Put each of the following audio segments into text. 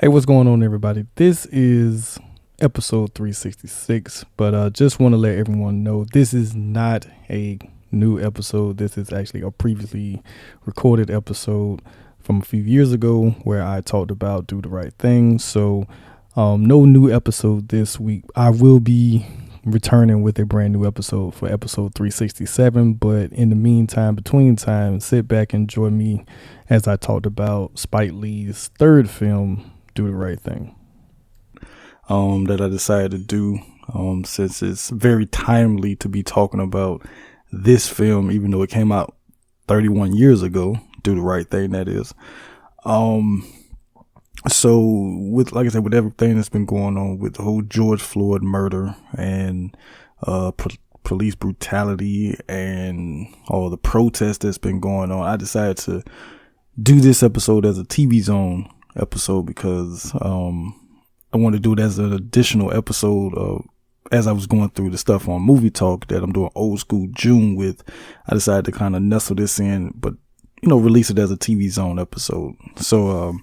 Hey, what's going on, everybody? This is episode 366, but just want to let everyone know this is not a new episode. This is actually a previously recorded episode from a few years ago where I talked about Do the Right Thing. So no new episode this week. I will be returning with a brand new episode for episode 367, but in the meantime, between time, sit back and join me as I talked about Spike Lee's third film, Do the Right Thing, that I decided to do since it's very timely to be talking about this film, even though it came out 31 years ago. Do the Right Thing, that is. So with, like I said, with everything that's been going on with the whole George Floyd murder and police brutality and all the protests that's been going on, I decided to do this episode as a TV Zone episode because I want to do it as an additional episode as I was going through the stuff on Movie Talk that I'm doing Old School June with. I decided to kind of nestle this in, but release it as a TV Zone episode. So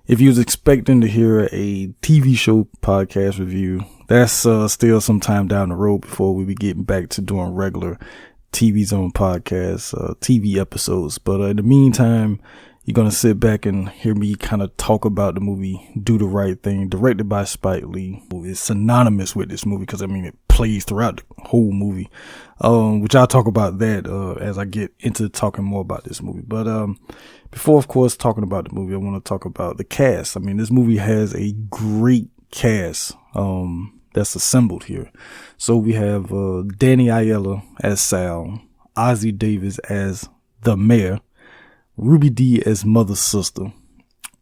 if you was expecting to hear a TV show podcast review, that's still some time down the road before we be getting back to doing regular TV Zone podcasts, TV episodes. But in the meantime, you're going to sit back and hear me kind of talk about the movie Do the Right Thing, directed by Spike Lee. It's synonymous with this movie because, it plays throughout the whole movie, which I'll talk about that as I get into talking more about this movie. But before, of course, talking about the movie, I want to talk about the cast. This movie has a great cast that's assembled here. So we have Danny Aiello as Sal, Ozzie Davis as the mayor, Ruby Dee as Mother's Sister,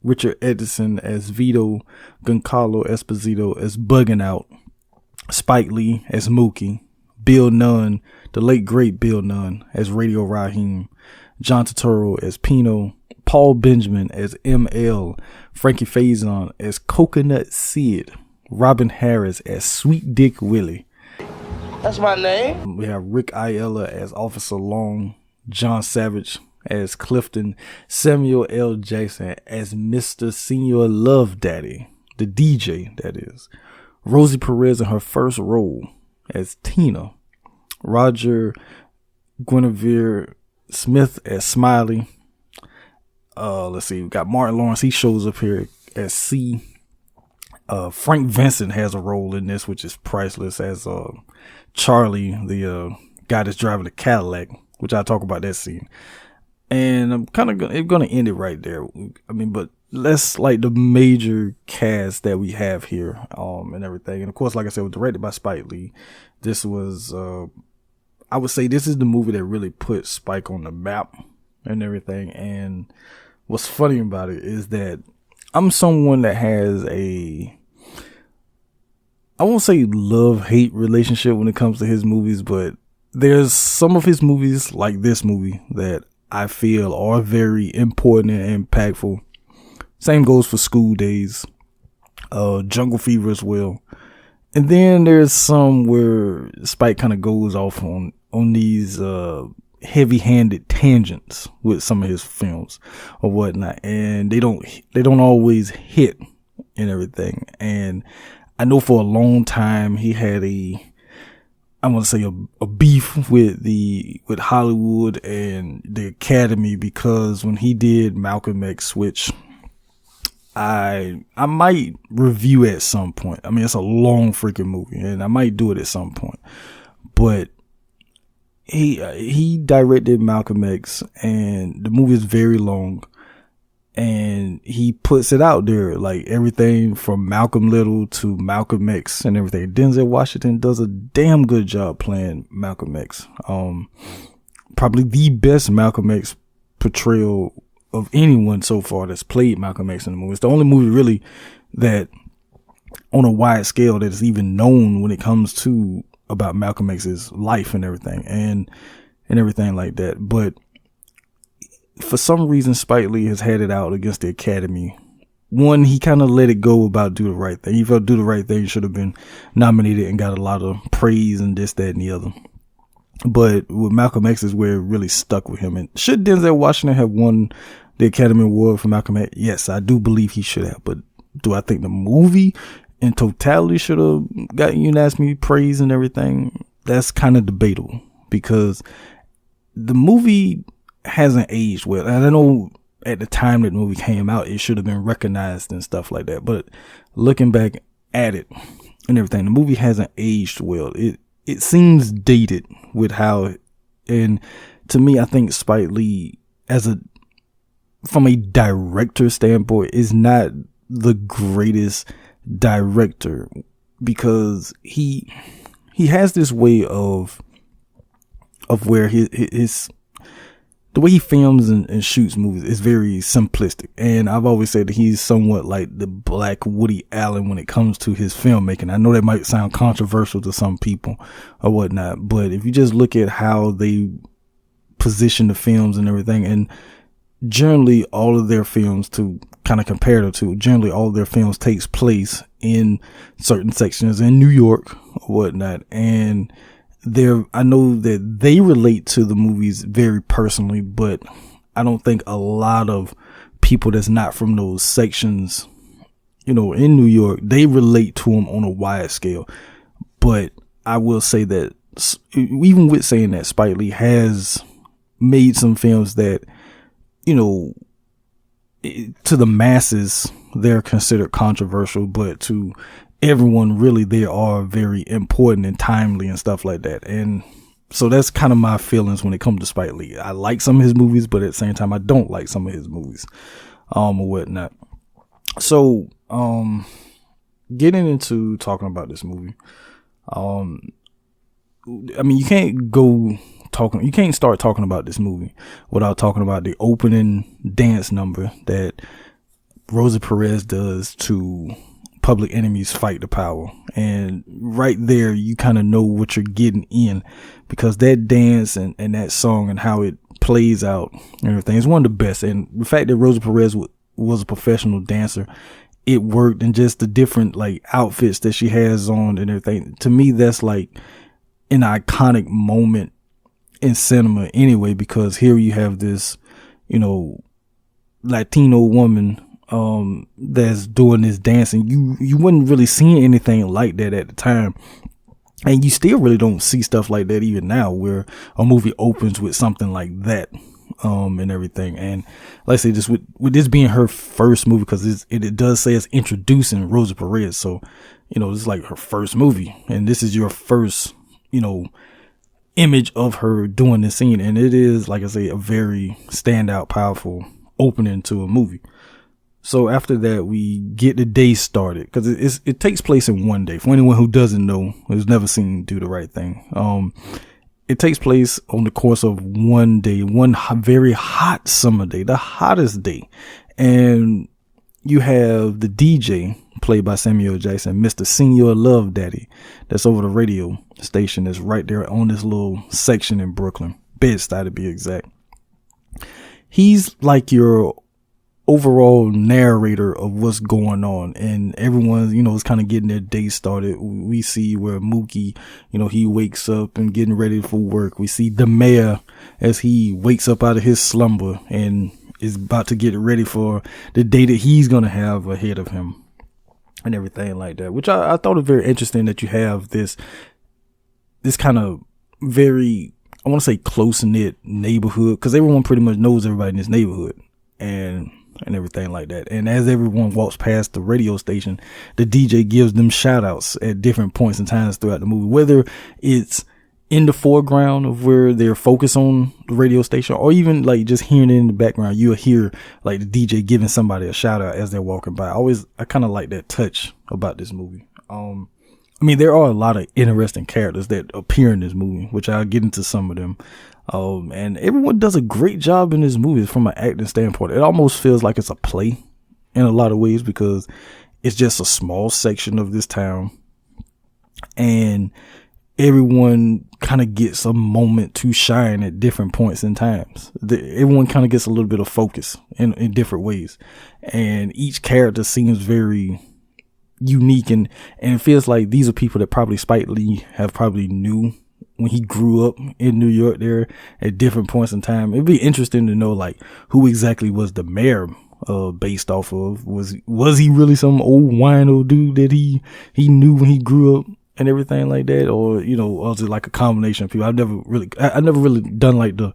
Richard Edison as Vito, Giancarlo Esposito as Bugging Out, Spike Lee as Mookie, Bill Nunn, the late great Bill Nunn as Radio Raheem, John Turturro as Pino, Paul Benjamin as ML, Frankie Faison as Coconut Sid, Robin Harris as Sweet Dick Willie. That's my name. We have Rick Aiello as Officer Long, John Savage as Clifton, Samuel L. Jackson as Mr. Senior Love Daddy, the DJ, that is. Rosie Perez in her first role as Tina. Roger Guinevere Smith as Smiley. Let's see, we got Martin Lawrence, he shows up here as C. Frank Vincent has a role in this, which is priceless, as Charlie, the guy that's driving the Cadillac, which I'll talk about that scene. And I'm kind of going to end it right there. But that's like the major cast that we have here, and everything. And of course, like I said, it was directed by Spike Lee. This was, I would say this is the movie that really put Spike on the map and everything. And what's funny about it is that I'm someone that has I won't say love-hate relationship when it comes to his movies, but there's some of his movies, like this movie, that I feel are very important and impactful. Same goes for School Days, Jungle Fever as well. And then there's some where Spike kind of goes off on these heavy-handed tangents with some of his films or whatnot, and they don't always hit and everything. And I know for a long time he had a beef with Hollywood and the Academy, because when he did Malcolm X, which I might review at some point. It's a long freaking movie and I might do it at some point, but he directed Malcolm X and the movie is very long, and he puts it out there like everything from Malcolm Little to Malcolm X and everything. Denzel Washington does a damn good job playing Malcolm X. Probably the best Malcolm X portrayal of anyone so far that's played Malcolm X in the movie. It's the only movie really that on a wide scale that is even known when it comes to about Malcolm X's life and everything and everything like that. But for some reason, Spike Lee has had it out against the Academy. One, he kind of let it go about Do the Right Thing. He felt Do the Right Thing should have been nominated and got a lot of praise and this, that, and the other. But with Malcolm X is where it really stuck with him. And should Denzel Washington have won the Academy Award for Malcolm X? Yes, I do believe he should have. But Do I think the movie in totality should have gotten unanimous praise and everything? That's kind of debatable, because the movie hasn't aged well. And I know at the time that the movie came out, it should have been recognized and stuff like that. But looking back at it and everything, the movie hasn't aged well. It seems dated with how, and to me, I think Spike Lee, from a director standpoint, is not the greatest director, because he has this way of where his the way he films and shoots movies is very simplistic. And I've always said that he's somewhat like the Black Woody Allen when it comes to his filmmaking. I know that might sound controversial to some people or whatnot, but if you just look at how they position the films and everything, and generally all of their films, to kind of compare them to, generally all of their films takes place in certain sections in New York or whatnot. And I know that they relate to the movies very personally, but I don't think a lot of people that's not from those sections, in New York, they relate to them on a wide scale. But I will say that even with saying that, Spike Lee has made some films that, to the masses, they're considered controversial, but to everyone, really, they are very important and timely and stuff like that. And so that's kind of my feelings when it comes to Spike Lee. I like some of his movies, but at the same time, I don't like some of his movies, or whatnot. So, getting into talking about this movie, you can't start talking about this movie without talking about the opening dance number that Rosie Perez does to Public Enemy's Fight the Power. And right there, you kind of know what you're getting in, because that dance and that song and how it plays out and everything is one of the best. And the fact that Rosie Perez was a professional dancer, it worked. And just the different outfits that she has on and everything, to me, that's like an iconic moment in cinema anyway, because here you have this, Latino woman that's doing this dancing. You wasn't really seeing anything like that at the time, and you still really don't see stuff like that even now, where a movie opens with something like that, and everything. And like I say, just with this being her first movie, because it does say it's introducing Rosie Perez, so this is like her first movie, and this is your first image of her doing this scene, and it is, like I say, a very standout, powerful opening to a movie. So after that, we get the day started, because it takes place in one day. For anyone who doesn't know, who's never seen Do the Right Thing, it takes place on the course of one day, one very hot summer day, the hottest day. And you have the DJ, played by Samuel Jackson, Mr. Senior Love Daddy, that's over the radio station that's right there on this little section in Brooklyn, Bed-Stuy to be exact. He's like your overall narrator of what's going on, and everyone, is kind of getting their day started. We see where Mookie, he wakes up and getting ready for work. We see the mayor as he wakes up out of his slumber and is about to get ready for the day that he's going to have ahead of him and everything like that, which I thought was very interesting, that you have this kind of very, I want to say, close-knit neighborhood, because everyone pretty much knows everybody in this neighborhood and everything like that. And as everyone walks past the radio station, the DJ gives them shout outs at different points and times throughout the movie, whether it's in the foreground of where they're focused on the radio station, or even just hearing it in the background. You'll hear the DJ giving somebody a shout out as they're walking by. I kind of like that touch about this movie. There are a lot of interesting characters that appear in this movie, which I'll get into some of them. And everyone does a great job in this movie from an acting standpoint. It almost feels like it's a play in a lot of ways, because it's just a small section of this town, and everyone kind of gets a moment to shine at different points in times. Everyone kind of gets a little bit of focus in different ways, and each character seems very unique, and it feels like these are people that probably Spike Lee probably knew when he grew up in New York there at different points in time. It'd be interesting to know who exactly was the mayor based off of. Was he really some old wino dude that he knew when he grew up and everything like that, or was it like a combination of people? I never really done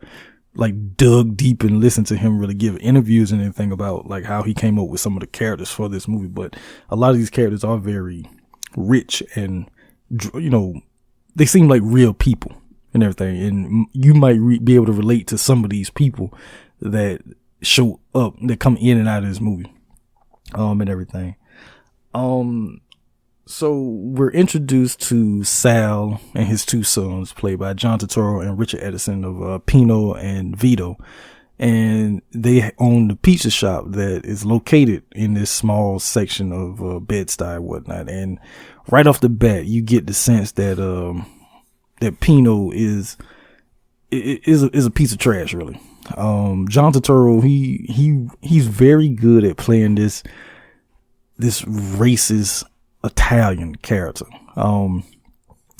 dug deep and listened to him really give interviews and anything about like how he came up with some of the characters for this movie. But a lot of these characters are very rich and they seem like real people and everything, and you might be able to relate to some of these people that show up, that come in and out of this movie and everything. So we're introduced to Sal and his two sons, played by John Turturro and Richard Edison, of Pino and Vito. And they own the pizza shop that is located in this small section of Bed-Stuy and whatnot. And right off the bat, you get the sense that that Pino is a piece of trash, really. John Turturro, he's very good at playing this racist Italian character, and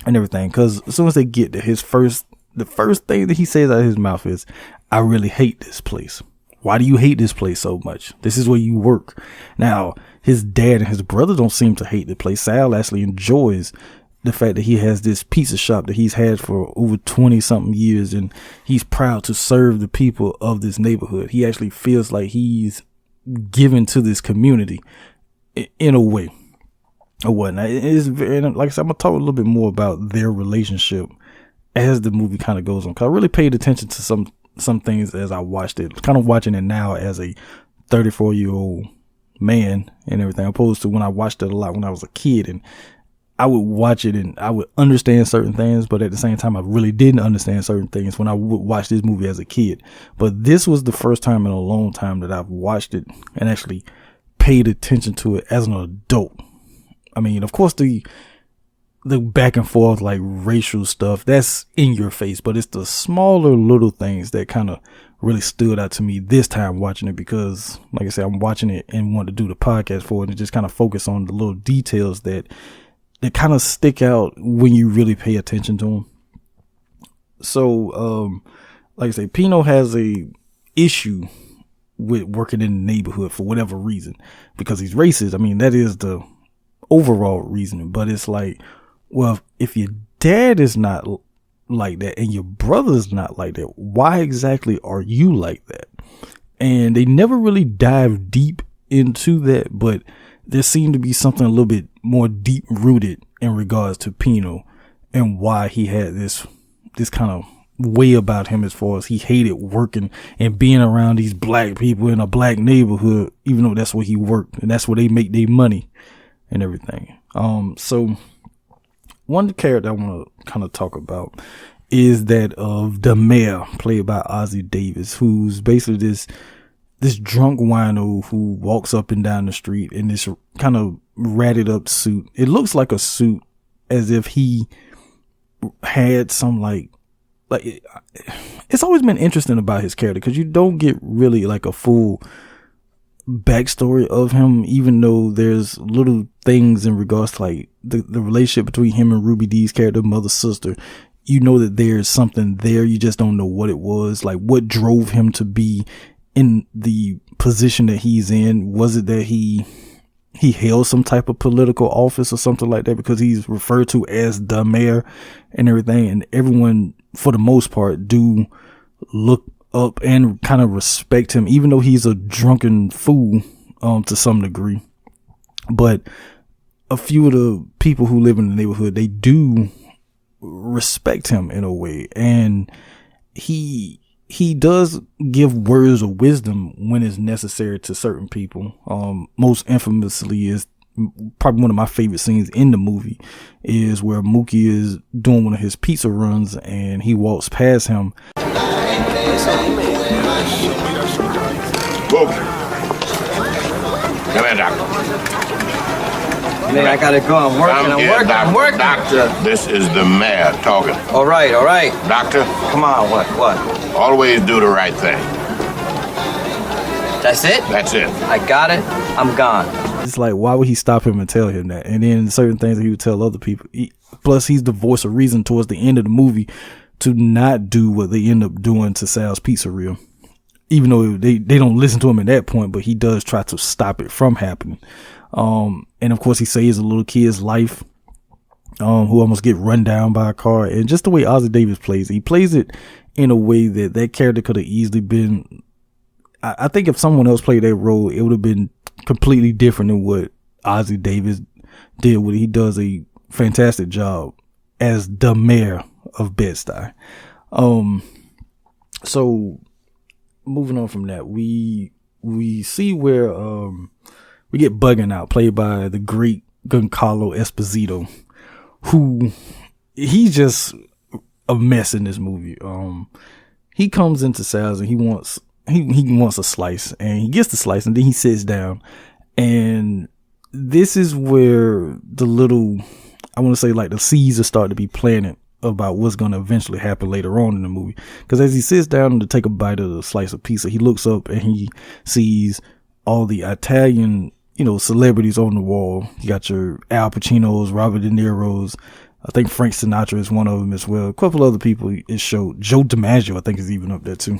everything. Because as soon as they get to the first thing that he says out of his mouth is, "I really hate this place." Why do you hate this place so much? This is where you work. Now, his dad and his brother don't seem to hate the place. Sal actually enjoys the fact that he has this pizza shop that he's had for over 20 something years, and he's proud to serve the people of this neighborhood. He actually feels like he's given to this community in a way or whatnot. It's very, like I said, I'm gonna talk a little bit more about their relationship as the movie kind of goes on, because I really paid attention to some things as I watched it, kind of watching it now as a 34-year-old man and everything, opposed to when I watched it a lot when I was a kid, and I would watch it and I would understand certain things, but at the same time, I really didn't understand certain things when I would watch this movie as a kid. But this was the first time in a long time that I've watched it and actually paid attention to it as an adult. I mean, of course, the back and forth, like racial stuff, that's in your face, but it's the smaller little things that kind of really stood out to me this time watching it, because like I said, I'm watching it and want to do the podcast for it and just kind of focus on the little details that kind of stick out when you really pay attention to them. So, like I say, Pino has a issue with working in the neighborhood for whatever reason, because he's racist. I mean, that is the overall reasoning, but it's like, well, if your dad is not like that and your brother's not like that, why exactly are you like that? And they never really dive deep into that, but there seemed to be something a little bit more deep rooted in regards to Pino and why he had this kind of way about him, as far as he hated working and being around these black people in a black neighborhood, even though that's where he worked and that's where they make their money and everything. So one character I want to kind of talk about is that of the mayor, played by Ozzie Davis, who's basically this drunk wino who walks up and down the street in this kind of ratted up suit. It looks like a suit as if he had some it's always been interesting about his character, because you don't get really like a full backstory of him, even though there's little things in regards to like the relationship between him and Ruby Dee's character, mother sister. You know that there's something there, you just don't know what it was, like what drove him to be in the position that he's in. Was it that he held some type of political office or something like that, because he's referred to as the mayor and everything, and everyone for the most part do look up and kind of respect him, even though he's a drunken fool to some degree. But a few of the people who live in the neighborhood, they do respect him in a way, and he does give words of wisdom when it's necessary to certain people. Most infamously is probably one of my favorite scenes in the movie is where Mookie is doing one of his pizza runs and he walks past him. Mookie. Come here, doctor. Man, I gotta go. I'm working. Doctor, this is the mayor talking. All right. Doctor. Come on, what? Always do the right thing. That's it? That's it. I got it. I'm gone. It's like, why would he stop him and tell him that? And then certain things that he would tell other people. Plus, he's the voice of reason towards the end of the movie to not do what they end up doing to Sal's Pizzeria even though they don't listen to him at that point, but he does try to stop it from happening. And of course he saves a little kid's life, who almost get run down by a car. And just the way Ozzie Davis plays it, he plays it in a way that character could have easily been, I think if someone else played that role, it would have been completely different than what Ozzie Davis did with it. He does a fantastic job as the mayor of Bed-Stuy. So moving on from that, we see where we get Bugging Out, played by the great Giancarlo Esposito, who he's just a mess in this movie. He comes into Sal's and he wants a slice, and he gets the slice, and then he sits down, and this is where the little, I want to say, like, the seeds are starting to be planted about what's going to eventually happen later on in the movie. Because as he sits down to take a bite of the slice of pizza, he looks up and he sees all the Italian, celebrities on the wall. You got your Al Pacinos, Robert De Niro's, I think Frank Sinatra is one of them as well. A couple other people it showed. Joe DiMaggio, I think, is even up there too.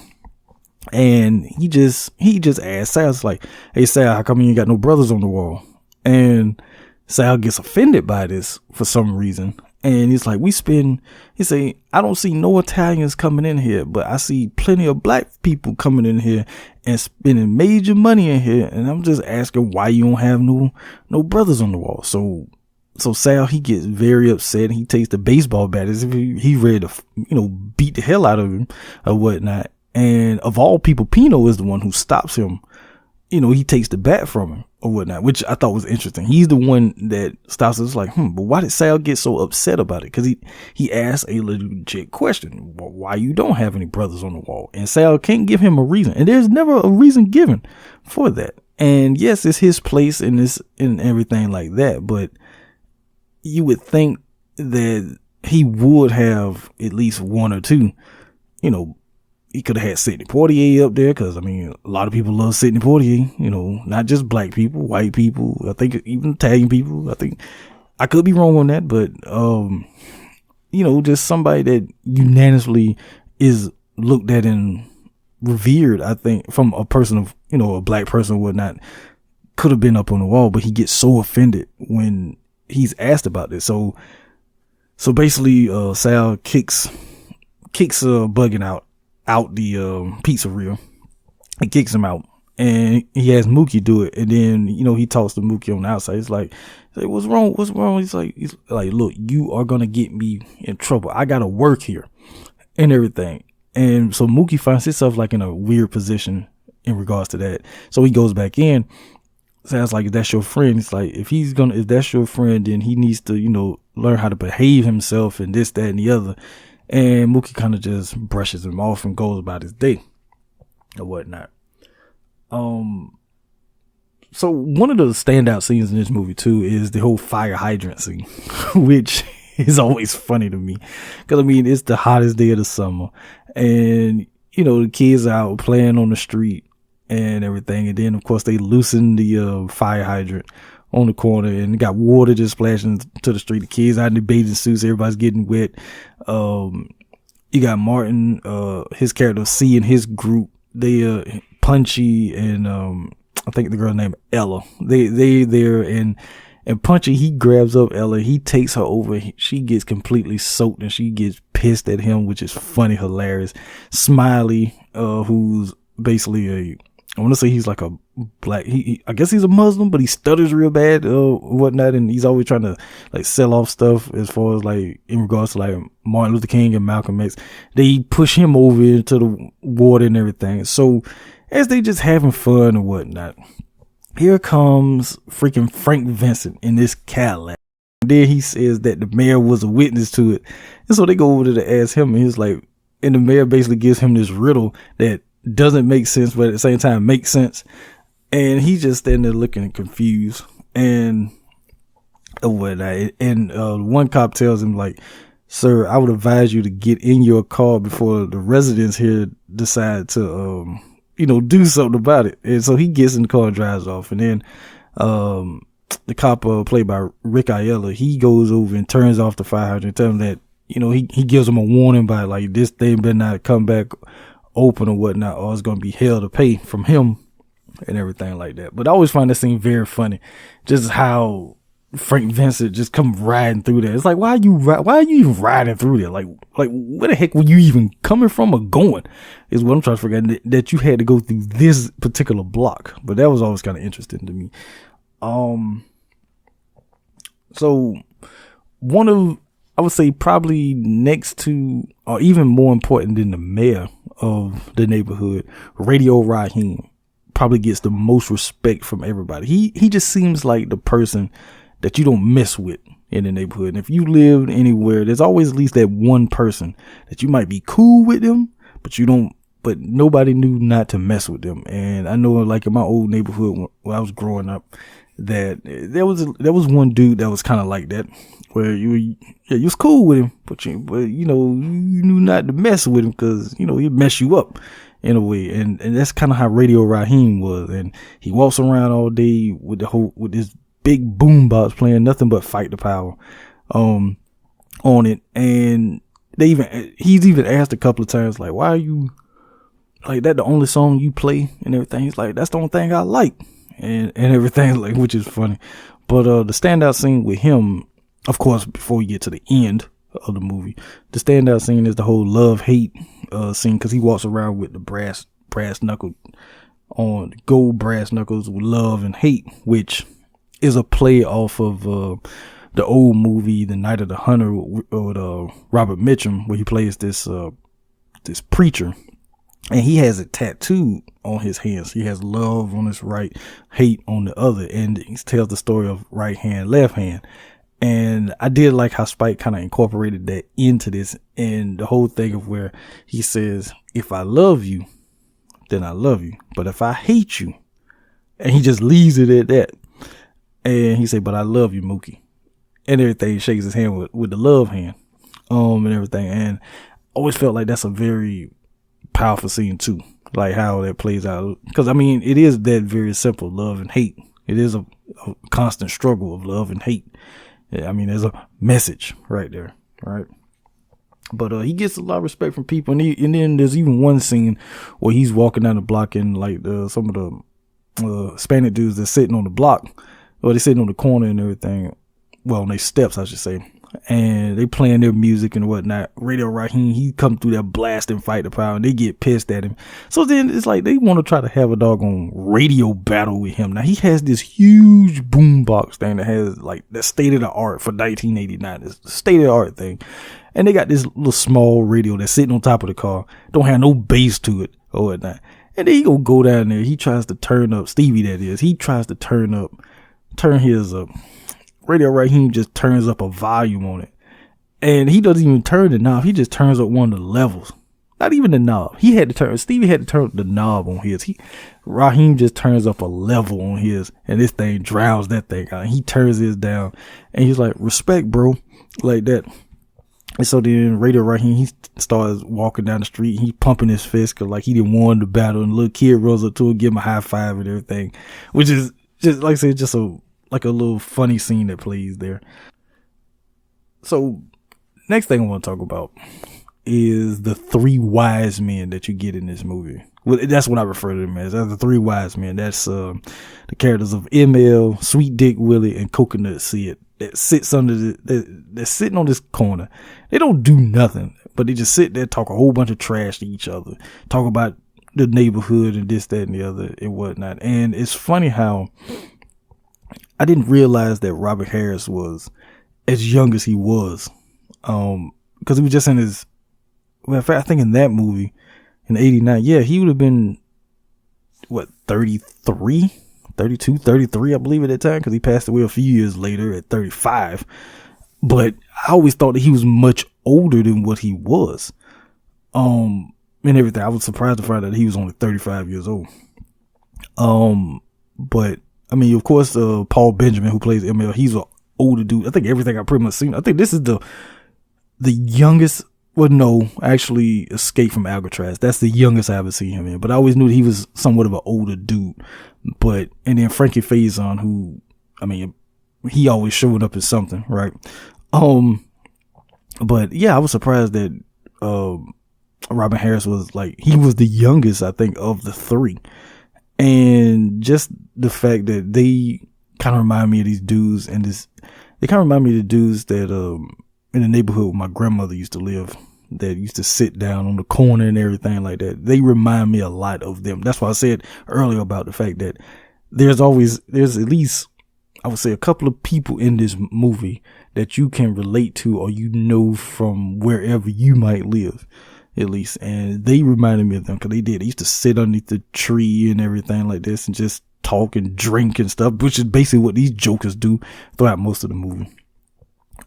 And he just asked Sal, like, "Hey Sal, how come you ain't got no brothers on the wall?" And Sal gets offended by this for some reason. And he's like, he say, "I don't see no Italians coming in here, but I see plenty of black people coming in here and spending major money in here. And I'm just asking why you don't have no brothers on the wall." So Sal, he gets very upset. He takes the baseball bat as if he ready to, beat the hell out of him or whatnot. And of all people, Pino is the one who stops him. He takes the bat from him or whatnot, which I thought was interesting. He's the one that stops us, like, but why did Sal get so upset about it? Because he asked a legit question. Well, why you don't have any brothers on the wall? And Sal can't give him a reason. And there's never a reason given for that. And yes, it's his place and everything like that. But you would think that he would have at least one or two. He could have had Sidney Poitier up there, because, a lot of people love Sidney Poitier, not just black people, white people, I think even Italian people. I think I could be wrong on that, but, just somebody that unanimously is looked at and revered, I think, from a person of, a black person or whatnot, could have been up on the wall, but he gets so offended when he's asked about this. So basically, Sal kicks Bugging out the pizzeria. He kicks him out, and he has Mookie do it. And then he talks to Mookie on the outside. He's like, "What's wrong? What's wrong?" He's like, "Look, you are gonna get me in trouble. I gotta work here and everything." And so Mookie finds himself like in a weird position in regards to that. So he goes back in. Sounds like, "If that's your friend," he's like, if that's your friend, then he needs to learn how to behave himself and this, that, and the other. And Mookie kind of just brushes him off and goes about his day or whatnot. So one of the standout scenes in this movie too is the whole fire hydrant scene, which is always funny to me, because it's the hottest day of the summer, and the kids are out playing on the street and everything, and then of course they loosen the fire hydrant on the corner, and got water just splashing to the street. The kids out in the bathing suits, everybody's getting wet. You got Martin, his character C, and his group. They Punchy and I think the girl named Ella. They there, and Punchy, he grabs up Ella, he takes her over. She gets completely soaked and she gets pissed at him, which is funny, hilarious. Smiley, who's basically I want to say he's like a black, I guess he's a Muslim, but he stutters real bad, whatnot. And he's always trying to like sell off stuff as far as like in regards to like Martin Luther King and Malcolm X. They push him over into the water and everything. So as they just having fun and whatnot, here comes freaking Frank Vincent in this Cadillac. Then he says that the mayor was a witness to it. And so they go over to ask him, and he's like, and the mayor basically gives him this riddle that doesn't make sense, but at the same time makes sense. And he's just standing there looking confused and whatnot. And one cop tells him, like, "Sir, I would advise you to get in your car before the residents here decide to, do something about it." And so he gets in the car and drives off. And then the cop played by Rick Aiello, he goes over and turns off the fire hydrant and tells him that, he gives him a warning by like, this thing better not come back open or whatnot, or it's going to be hell to pay from him and everything like that. But I always find that scene very funny, just how Frank Vincent just come riding through there. It's like, why are you even riding through there? Like where the heck were you even coming from or going? Is what I'm trying to figure out, that you had to go through this particular block. But that was always kind of interesting to me. So one of, I would say probably next to, or even more important than the mayor of the neighborhood, Radio Raheem, probably gets the most respect from everybody. He just seems like the person that you don't mess with in the neighborhood. And if you lived anywhere, there's always at least that one person that you might be cool with them, but nobody knew not to mess with them. And I know, like in my old neighborhood when I was growing up, that there was one dude that was kind of like that, where you was cool with him, but you knew not to mess with him, because he'd mess you up in a way. And that's kind of how Radio Raheem was. And he walks around all day with this big boombox playing nothing but Fight the Power on it. And he's even asked a couple of times, like, why are you like that the only song you play and everything? He's like, that's the only thing I like, and everything, like, which is funny. But the standout scene with him, of course, before we get to the end of the movie, the standout scene is the whole love-hate scene, because he walks around with the brass knuckle on, gold brass knuckles with love and hate, which is a play off of the old movie The Night of the Hunter with Robert Mitchum, where he plays this preacher, and he has it tattooed on his hands. He has love on his right, hate on the other, and he tells the story of right hand, left hand. And I did like how Spike kind of incorporated that into this, and the whole thing of where he says, if I love you, then I love you, but if I hate you, and he just leaves it at that. And he said, but I love you, Mookie, and everything. He shakes his hand with the love hand, and everything. And I always felt like that's a very powerful scene too, like how that plays out. Because I mean, it is that very simple, love and hate. It is a constant struggle of love and hate. I mean, there's a message right there, right? But he gets a lot of respect from people, and then there's even one scene where he's walking down the block, and like some of the Hispanic dudes that's sitting on the block, or they're sitting on the corner and everything, well, on their steps, I should say, and they playing their music and whatnot. Radio Raheem, he come through there blasting Fight the Power, and they get pissed at him. So then it's like they want to try to have a doggone radio battle with him. Now he has this huge boombox thing that has like the state of the art for 1989, this state of the art thing, and they got this little small radio that's sitting on top of the car, don't have no bass to it or whatnot. And then he gonna go down there, he tries to turn up, Stevie that is, he tries to turn his Radio Raheem just turns up a volume on it, and he doesn't even turn the knob. He just turns up one of the levels, not even the knob. Stevie had to turn up the knob on his. Raheem just turns up a level on his, and this thing drowns that thing out. He turns his down, and he's like, respect, bro, like that. And so then Radio Raheem, he starts walking down the street, he pumping his fist, cause like he didn't won the battle, and the little kid rolls up to him, give him a high five and everything, which is just, like I said, just a little funny scene that plays there. So next thing I want to talk about is the three wise men that you get in this movie. Well, that's what I refer to them as. That's the three wise men. That's the characters of ML, Sweet Dick Willie, and Coconut Sid. That sits under they're sitting on this corner. They don't do nothing, but they just sit there, talk a whole bunch of trash to each other, talk about the neighborhood and this, that, and the other and whatnot. And it's funny how I didn't realize that Robert Harris was as young as he was. Because he was just in his, well, in fact, I think in that movie in 89, yeah, he would have been, 33, 32, 33, I believe at that time, because he passed away a few years later at 35. But I always thought that he was much older than what he was. And everything. I was surprised to find out that he was only 35 years old. But I mean, of course, Paul Benjamin, who plays ML, he's an older dude. I think everything I pretty much seen. I think this is the youngest. Well, no, actually, Escape from Alcatraz. That's the youngest I ever seen him in. But I always knew that he was somewhat of an older dude. And then Frankie Faison, who, I mean, he always showed up as something, right? But yeah, I was surprised that Robin Harris was like, he was the youngest, I think, of the three. And just the fact that they kind of remind me of these dudes, and they kind of remind me of the dudes that in the neighborhood where my grandmother used to live, that used to sit down on the corner and everything like that. They remind me a lot of them. That's why I said earlier about the fact that there's at least, I would say, a couple of people in this movie that you can relate to, or you know from wherever you might live, at least. And they reminded me of them, because they used to sit underneath the tree and everything like this and just talk and drink and stuff, which is basically what these jokers do throughout most of the movie.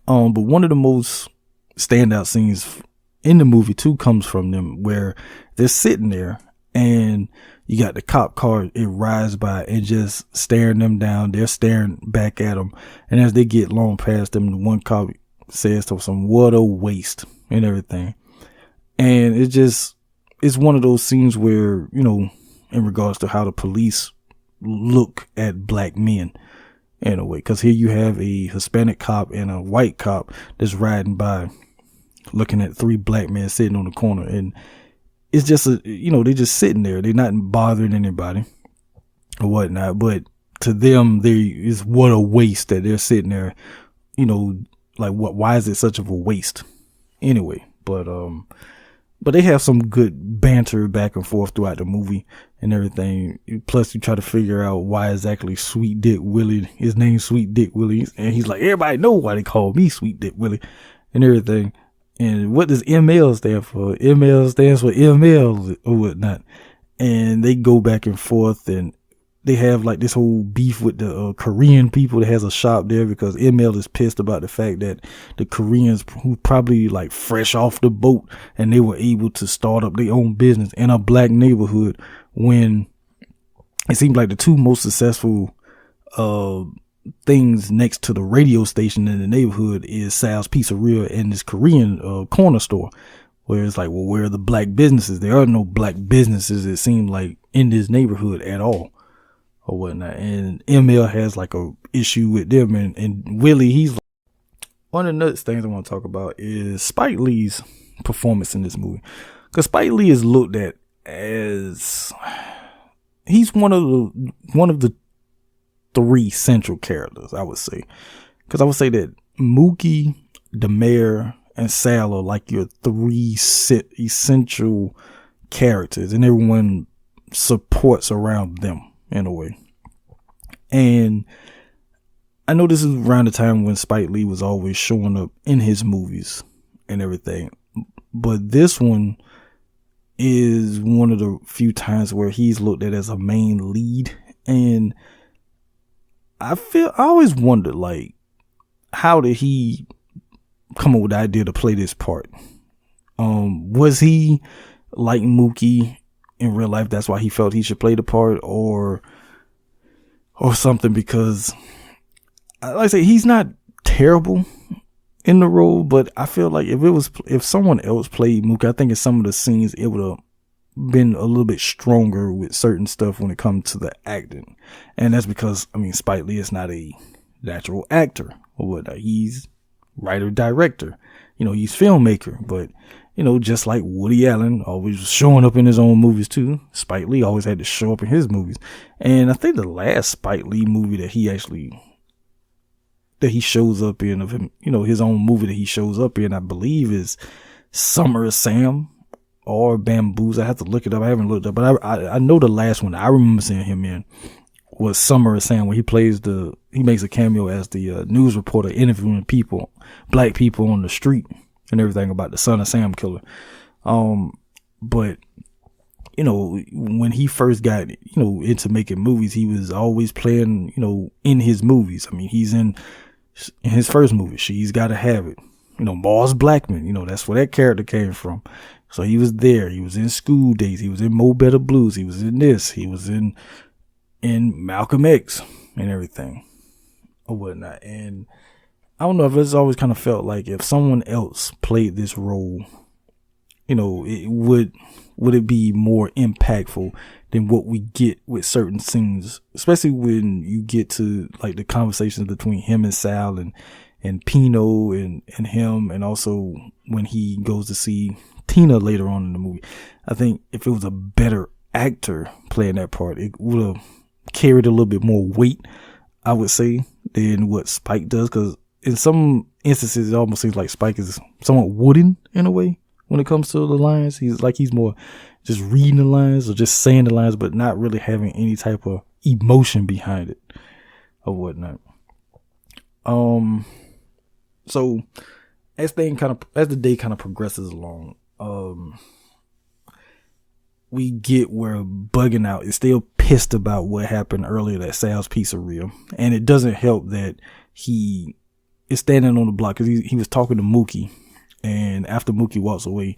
But one of the most standout scenes in the movie too comes from them, where they're sitting there and you got the cop car, it rides by and just staring them down. They're staring back at them. And as they get long past them, the one cop says to some, "What a waste," and everything. And it's one of those scenes where, you know, in regards to how the police look at black men in a way. Because here you have a Hispanic cop and a white cop that's riding by, looking at three black men sitting on the corner. And it's just, they're just sitting there. They're not bothering anybody or whatnot. But to them, is what a waste that they're sitting there, like, why is it such of a waste anyway? But they have some good banter back and forth throughout the movie and everything. Plus, you try to figure out why exactly Sweet Dick Willie, his name's Sweet Dick Willie. And he's like, everybody know why they call me Sweet Dick Willie and everything. And what does ML stand for? ML stands for ML or whatnot. And they go back and forth, and they have like this whole beef with the Korean people that has a shop there, because ML is pissed about the fact that the Koreans, who probably like fresh off the boat, and they were able to start up their own business in a black neighborhood, when it seems like the two most successful things next to the radio station in the neighborhood is Sal's Pizzeria and this Korean corner store, where it's like, well, where are the black businesses? There are no black businesses, it seemed like, in this neighborhood at all or whatnot. And ML has like a issue with them, and Willie, he's like, one of the nuts things I want to talk about is Spike Lee's performance in this movie, because Spike Lee is looked at as, he's one of the three central characters, I would say, because I would say that Mookie, the mayor, and Sal are like your three essential characters, and everyone supports around them in a way. And I know this is around the time when Spike Lee was always showing up in his movies and everything, but this one is one of the few times where he's looked at as a main lead. And I always wondered, like, how did he come up with the idea to play this part? Was he like Mookie in real life? That's why he felt he should play the part, or something, because like I say, he's not terrible in the role, but I feel like if someone else played Mookie, I think in some of the scenes it would have been a little bit stronger with certain stuff when it comes to the acting. And that's because, Spike Lee is not a natural actor or whatnot. He's writer, director, he's filmmaker, but just like Woody Allen always showing up in his own movies too, Spike Lee always had to show up in his movies. And I think the last Spike Lee movie that he shows up in, of him, his own movie that he shows up in, I believe is Summer of Sam or Bamboos. I have to look it up. I haven't looked up, but I know the last one I remember seeing him in was Summer of Sam, where he makes a cameo as the news reporter interviewing black people on the street and everything about the Son of Sam killer. But when he first got into making movies, he was always playing in his movies. He's in his first movie, She's Gotta Have It, Mars Blackman, that's where that character came from. So he was there. He was in School Days. He was in Mo Better Blues. He was in this. He was in Malcolm X and everything or whatnot. And I don't know, if it's always kind of felt like if someone else played this role, it would it be more impactful than what we get with certain scenes, especially when you get to like the conversations between him and Sal and and Pino and him, and also when he goes to see Tina later on in the movie. I think if it was a better actor playing that part, it would have carried a little bit more weight, I would say, than what Spike does. Because in some instances, it almost seems like Spike is somewhat wooden in a way when it comes to the lines. He's more just reading the lines or just saying the lines, but not really having any type of emotion behind it or whatnot. So as the day kind of progresses along, we get where Bugging Out is still pissed about what happened earlier at Sal's Pizzeria, and it doesn't help that he is standing on the block because he was talking to Mookie, and after Mookie walks away,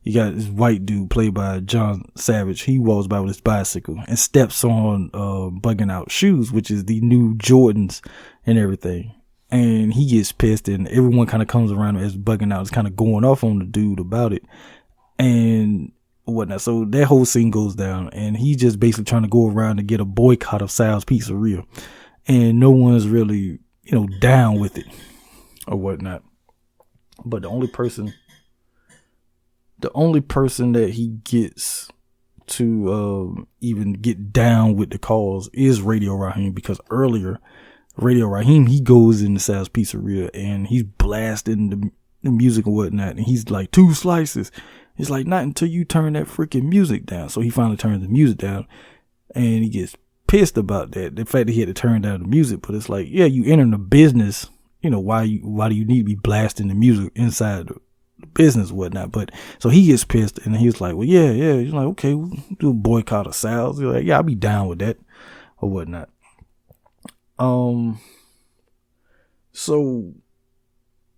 you got this white dude played by John Savage. He walks by with his bicycle and steps on Bugging Out shoes, which is the new Jordans and everything. And he gets pissed, and everyone kind of comes around as Bugging Out is kind of going off on the dude about it and whatnot. So that whole scene goes down, and he's just basically trying to go around to get a boycott of Sal's Pizzeria, and no one's really, down with it or whatnot. But the only person that he gets to even get down with the cause is Radio Raheem, because earlier Radio Raheem, he goes into Sal's Pizzeria and he's blasting the music and whatnot, and he's like, 2 slices. It's like, not until you turn that freaking music down. So he finally turns the music down, and he gets pissed about that, the fact that he had to turn down the music. But it's like, yeah, you entering the business, why do you need to be blasting the music inside the business and whatnot? But so he gets pissed, and he's like, well, yeah. He's like, okay, we'll do a boycott of Sal's. He's like, yeah, I'll be down with that or whatnot. So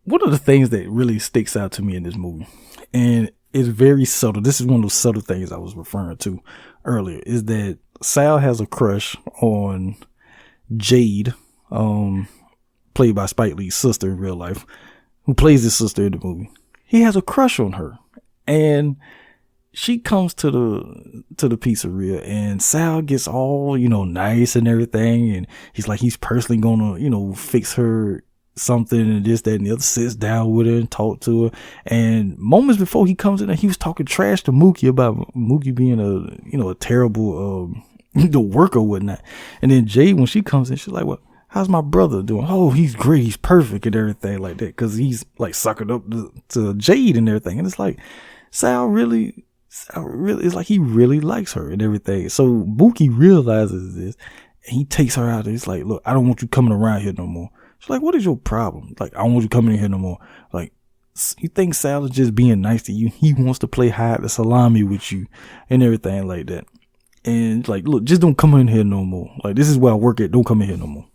one of the things that really sticks out to me in this movie, and it's very subtle, this is one of those subtle things I was referring to earlier, is that Sal has a crush on Jade, played by Spike Lee's sister in real life, who plays his sister in the movie. He has a crush on her, and she comes to the pizzeria, and Sal gets all, nice and everything. And he's like, he's personally gonna, fix her something and this, that, and the other, sits down with her and talk to her. And moments before he comes in there, he was talking trash to Mookie about Mookie being a terrible, worker or whatnot. And then Jade, when she comes in, she's like, well, how's my brother doing? Oh, he's great. He's perfect and everything like that. Cause he's like sucking up to Jade and everything. And it's like, Sal really, it's like he really likes her and everything. So Mookie realizes this, and he takes her out. And he's like, look, I don't want you coming around here no more. She's like, what is your problem? Like, I don't want you coming in here no more. Like, you think Sal is just being nice to you? He wants to play hide the salami with you and everything like that. And like, look, just don't come in here no more. Like, this is where I work at. Don't come in here no more.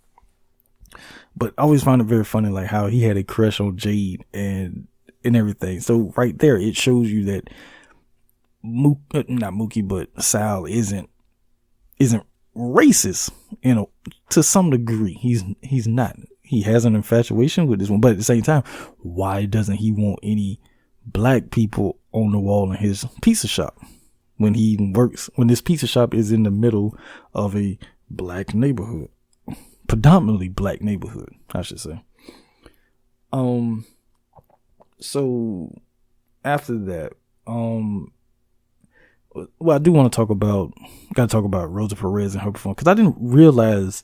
But I always find it very funny, like how he had a crush on Jade and everything. So right there, it shows you that not Mookie, but Sal isn't racist, to some degree. He's not. He has an infatuation with this one, but at the same time, why doesn't he want any black people on the wall in his pizza shop when this pizza shop is in the middle of a black neighborhood, predominantly black neighborhood, I should say. So after that, well, I do want to talk about Rosa Perez and her performance, because I didn't realize,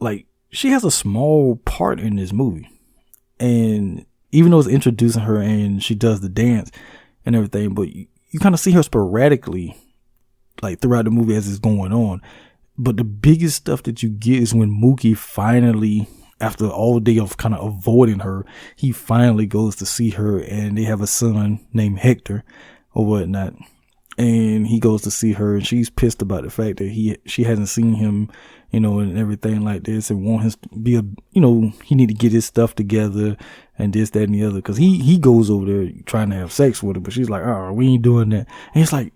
like, she has a small part in this movie. And even though it's introducing her and she does the dance and everything, but you kind of see her sporadically, like, throughout the movie as it's going on. But the biggest stuff that you get is when Mookie finally, after all day of kind of avoiding her, he finally goes to see her, and they have a son named Hector or whatnot. And he goes to see her, and she's pissed about the fact that she hasn't seen him, and everything like this, and want him to be he need to get his stuff together and this, that, and the other. Cause he goes over there trying to have sex with her, but she's like, oh, we ain't doing that. And he's like,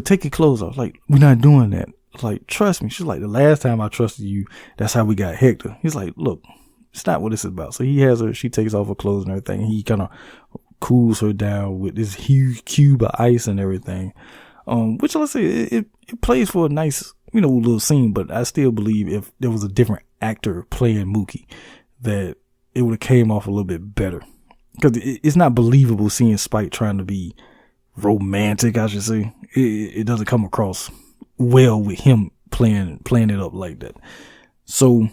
take your clothes off. Like, we're not doing that. Like, trust me. She's like, the last time I trusted you, that's how we got Hector. He's like, look, it's not what this is about. So he has her, she takes off her clothes and everything. He kind of cools her down with this huge cube of ice and everything. Which, let's say, it plays for a nice, little scene, but I still believe if there was a different actor playing Mookie, that it would have came off a little bit better. Because it's not believable seeing Spike trying to be romantic, I should say. It doesn't come across well with him playing it up like that. So,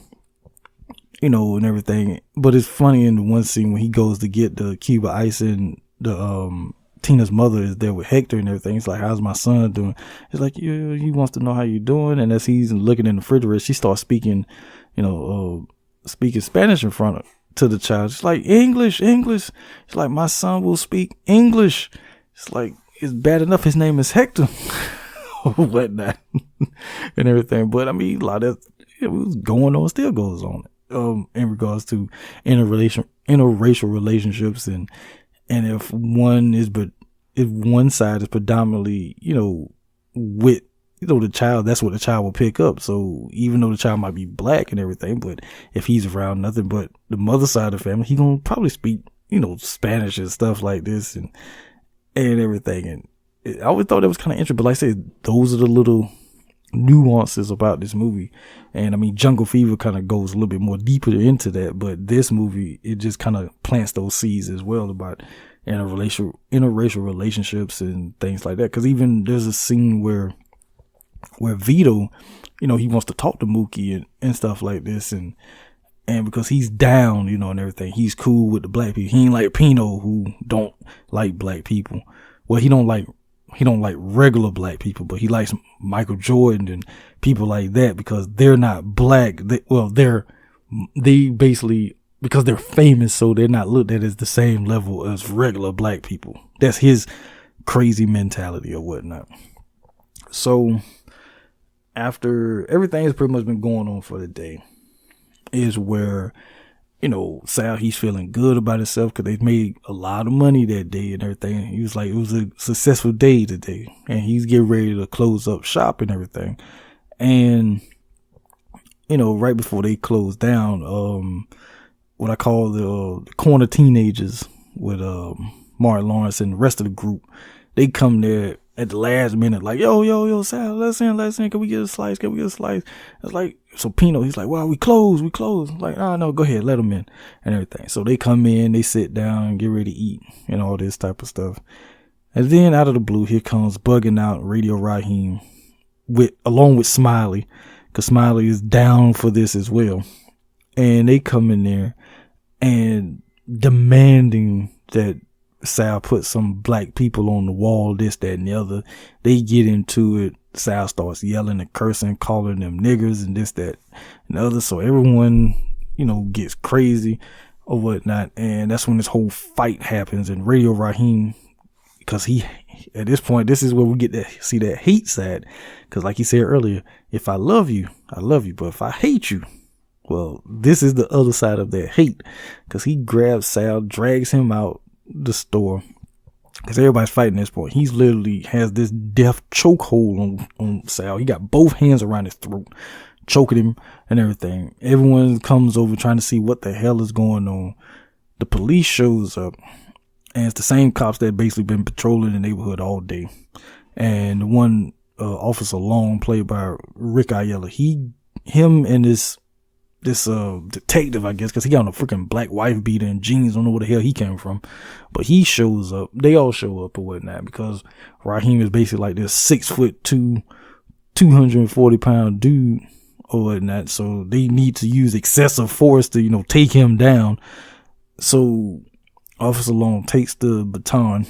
you know, and everything. But it's funny in the one scene when he goes to get the cube of ice and the Tina's mother is there with Hector and everything. It's like, how's my son doing? It's like, yeah, he wants to know how you're doing. And as he's looking in the refrigerator, she starts speaking, speaking Spanish in front of to the child. It's like, English. It's like, my son will speak English. It's like, it's bad enough his name is Hector or whatnot and everything. But I mean, a lot of it was going on, still goes on in regards to interracial relationships and if one side is predominantly, with, the child, that's what the child will pick up. So even though the child might be black and everything, but if he's around nothing but the mother side of the family, he gonna probably speak, Spanish and stuff like this and everything. And I always thought that was kind of interesting, but like I said, those are the little nuances about this movie. And I mean, Jungle Fever kind of goes a little bit more deeper into that, but this movie, it just kind of plants those seeds as well about interracial relationships and things like that. Cause even there's a scene where Vito, he wants to talk to Mookie and stuff like this. And because he's down, and everything, he's cool with the black people. He ain't like Pino, who don't like black people. Well, he don't like regular black people, but he likes Michael Jordan and people like that because they're not black. They basically, because they're famous, so they're not looked at as the same level as regular black people. That's his crazy mentality or whatnot. So after everything has pretty much been going on for the day is where, Sal, he's feeling good about himself because they made a lot of money that day and everything. He was like, it was a successful day today. And he's getting ready to close up shop and everything. And, right before they close down, what I call the corner teenagers with Martin Lawrence and the rest of the group, they come there at the last minute, like, yo, Sal, let's in. Can we get a slice? It's like, so Pino, he's like, well, we close. Like, oh, no, go ahead, let them in and everything. So they come in, they sit down and get ready to eat and all this type of stuff. And then out of the blue, here comes bugging out Radio Raheem along with Smiley, because Smiley is down for this as well. And they come in there and demanding that Sal put some black people on the wall, this, that, and the other. They get into it. Sal starts yelling and cursing, calling them niggers and this, that, and the other. So everyone, gets crazy or whatnot. And that's when this whole fight happens. And Radio Raheem, because at this point, this is where we get to see that hate side. Because like he said earlier, if I love you, I love you. But if I hate you, well, this is the other side of that hate. Because he grabs Sal, drags him out the store, because everybody's fighting at this point. He's literally has this death chokehold on Sal. He got both hands around his throat, choking him and everything. Everyone comes over trying to see what the hell is going on. The police shows up, and it's the same cops that basically been patrolling the neighborhood all day. And the one Officer Long, played by Rick Ayala, him and this detective, I guess, because he got on a freaking black wife beater and jeans. Don't know where the hell he came from, but he shows up. They all show up or whatnot because Raheem is basically like this 6'2", 240-pound dude or whatnot. So they need to use excessive force to take him down. So Officer Long takes the baton,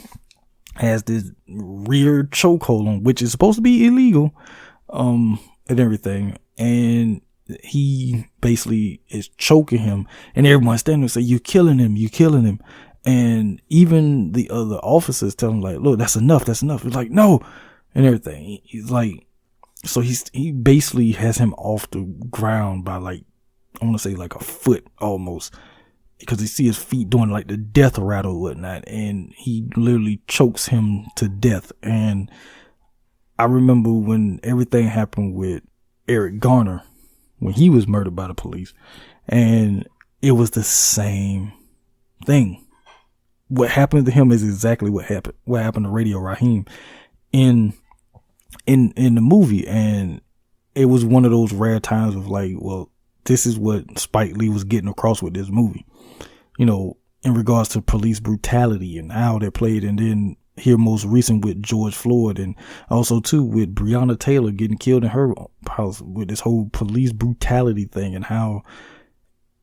has this rear chokehold on, which is supposed to be illegal, and everything, and he basically is choking him, and everyone's standing there saying, you're killing him. And even the other officers tell him, like, look, that's enough. It's like, no, and everything. He's like, so he basically has him off the ground by, like, I want to say like a foot almost, because you see his feet doing like the death rattle or whatnot, and he literally chokes him to death. And I remember when everything happened with Eric Garner, when he was murdered by the police, and it was the same thing. What happened to him is exactly what happened to Radio Raheem in the movie. And it was one of those rare times of like, well, this is what Spike Lee was getting across with this movie, you know, in regards to police brutality and how they're played. And then here most recent with George Floyd, and also too with Breonna Taylor getting killed in her house, with this whole police brutality thing, and how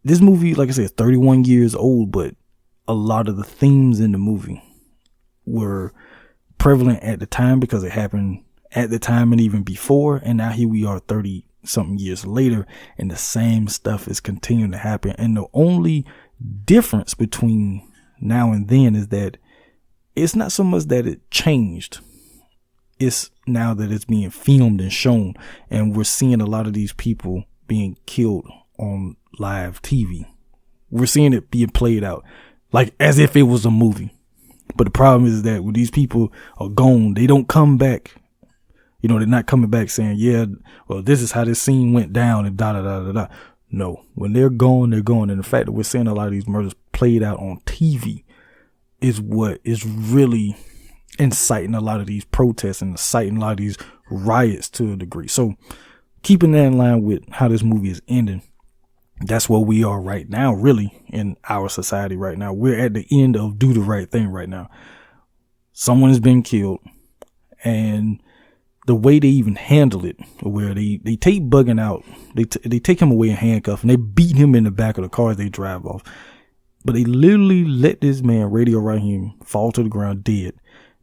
this movie, like I said, is 31 years old, but a lot of the themes in the movie were prevalent at the time because it happened at the time and even before. And now here we are 30 something years later, and the same stuff is continuing to happen. And the only difference between now and then is that it's not so much that it changed. It's now that it's being filmed and shown, and we're seeing a lot of these people being killed on live TV. We're seeing it being played out like as if it was a movie. But the problem is that when these people are gone, they don't come back. You know, they're not coming back saying, yeah, well, this is how this scene went down and da da da da da. No, when they're gone, they're gone. And the fact that we're seeing a lot of these murders played out on TV is what is really inciting a lot of these protests and inciting a lot of these riots to a degree. So keeping that in line with how this movie is ending, that's where we are right now, really, in our society right now. We're at the end of do the right thing right now. Someone has been killed, and the way they even handle it, where they take Bugging out, they take him away in handcuffs, and they beat him in the back of the car as they drive off. But they literally let this man, Radio Raheem, fall to the ground dead.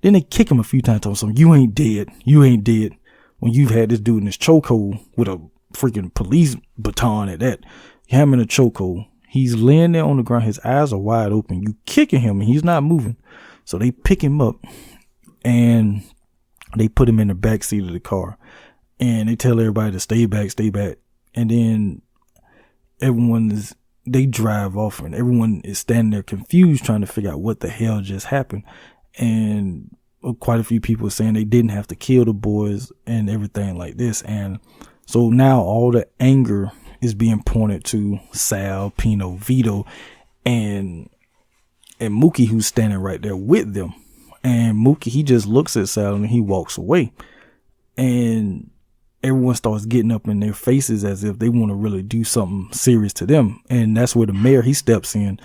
Then they kick him a few times, told him, you ain't dead, when you've had this dude in this chokehold with a freaking police baton at that. You have him in a chokehold. He's laying there on the ground. His eyes are wide open. You kicking him and he's not moving. So they pick him up and they put him in the back seat of the car, and they tell everybody to stay back. And then they drive off, and everyone is standing there confused, trying to figure out what the hell just happened. And quite a few people are saying they didn't have to kill the boys and everything like this. And so now all the anger is being pointed to Sal, Pino, Vito, and Mookie, who's standing right there with them. And Mookie, he just looks at Sal and he walks away. And everyone starts getting up in their faces as if they want to really do something serious to them. And that's where the mayor, he steps in,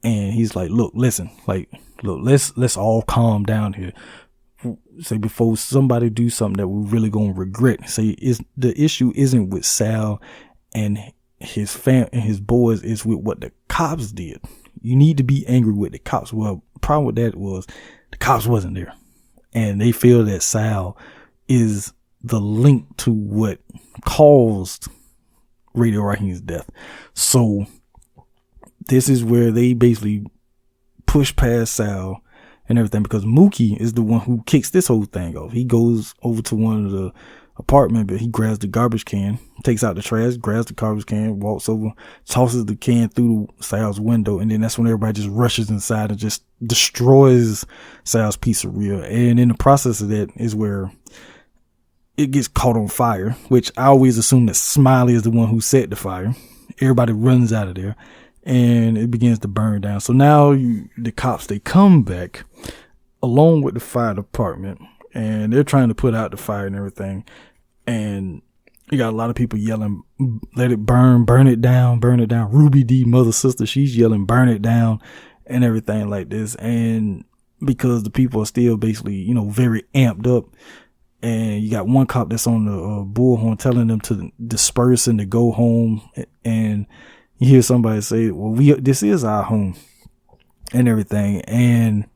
and he's like, let's all calm down here. Say, before somebody do something that we're really going to regret. Say, the issue isn't with Sal and his and his boys, is with what the cops did. You need to be angry with the cops. Well, the problem with that was the cops wasn't there, and they feel that Sal is the link to what caused Radio Raheem's death. So this is where they basically push past Sal and everything, because Mookie is the one who kicks this whole thing off. He goes over to one of the apartment, but he grabs the garbage can, takes out the trash, grabs the garbage can, walks over, tosses the can through Sal's window, and then that's when everybody just rushes inside and just destroys Sal's pizzeria. And in the process of that is where it gets caught on fire, which I always assume that Smiley is the one who set the fire. Everybody runs out of there, and it begins to burn down. So now the cops, they come back along with the fire department, and they're trying to put out the fire and everything. And you got a lot of people yelling, let it burn it down, burn it down. Ruby D, mother, sister, she's yelling, burn it down and everything like this. And because the people are still basically, very amped up. And you got one cop that's on the bullhorn telling them to disperse and to go home. And you hear somebody say, well, this is our home and everything. And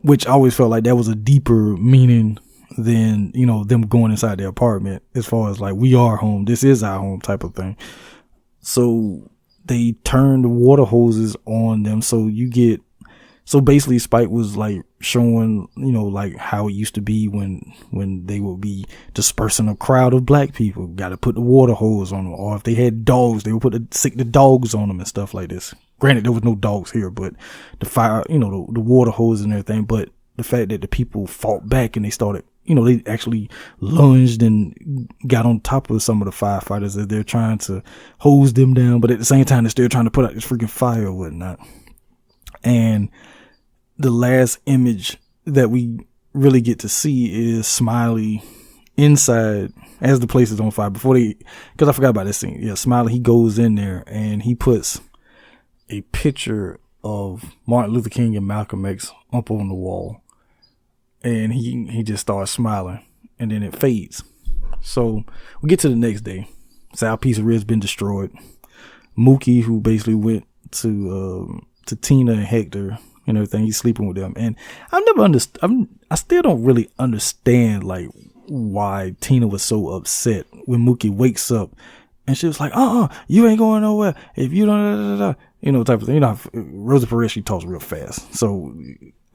which I always felt like that was a deeper meaning than, them going inside their apartment, as far as like, we are home, this is our home type of thing. So they turn the water hoses on them. So basically Spike was like showing, like how it used to be when they would be dispersing a crowd of black people. Got to put the water hose on them. Or if they had dogs, they would stick the dogs on them and stuff like this. Granted, there was no dogs here, but the fire, the water hose and everything. But the fact that the people fought back and they started, they actually lunged and got on top of some of the firefighters as they're trying to hose them down. But at the same time, they're still trying to put out this freaking fire or whatnot. And the last image that we really get to see is Smiley inside as the place is on fire because I forgot about this scene. Yeah, Smiley, he goes in there and he puts a picture of Martin Luther King and Malcolm X up on the wall, and he just starts smiling, and then it fades. So we get to the next day. Sal Pizzeria been destroyed. Mookie, who basically went to Tina and Hector and everything, he's sleeping with them, and I still don't really understand like why Tina was so upset when Mookie wakes up and she was like, you ain't going nowhere if you don't, type of thing. Rosa Perez, she talks real fast. So